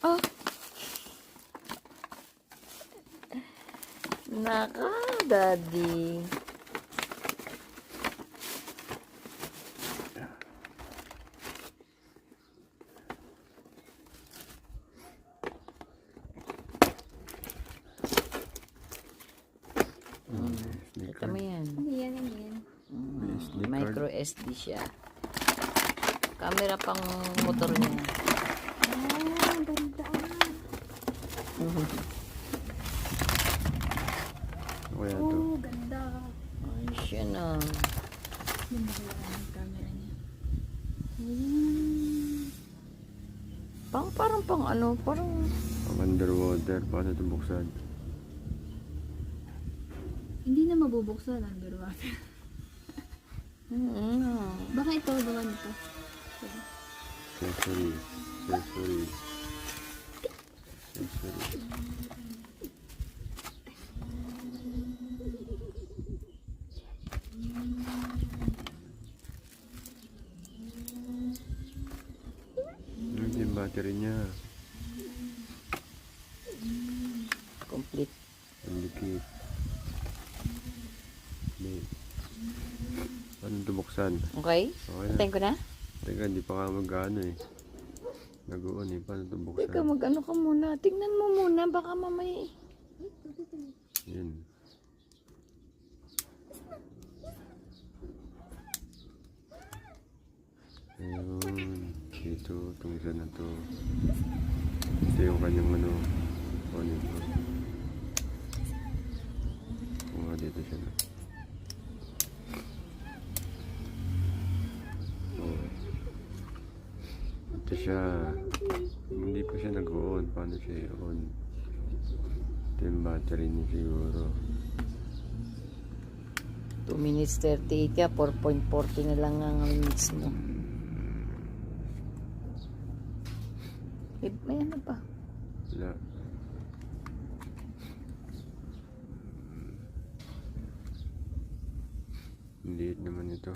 Oh. Naka, daddy. Ito mo yan. Ano yan? Ano yan? Micro SD siya. Camera pang motor niya. Ah, ganda. Kaya to. Oh, ganda. Ay, siya na. Ganda kaya ang camera niya. Parang pang ano, parang... Pang underwater. Paano ito buksan? Hindi na mabubuksan ang underwater. Baka ito, gawa nito. Sensory. Sensory. Sensory. Ano yung battery niya? Complete. Ang dikit. Paano ito buksan? Okay? Okay na. Antayin ko na? Teka, hindi pa ka mag-ano eh. Nag-uon eh. Paano ito buksan? Teka, mag-ano ka muna. Tingnan mo muna. Baka mamaya eh. Yan. Ayun. Dito, itong isa na to. Ito yung kanyang ano. Ano ito. Kung nga dito siya na. Oh. Ito siya. Hindi pa siya nag-on. Paano siya i-on? Ito yung battery niya siguro. 2 minutes 38 ka. 4.40 na lang ang minutes mo. Eh, may ano pa? Wala. Liit naman ito.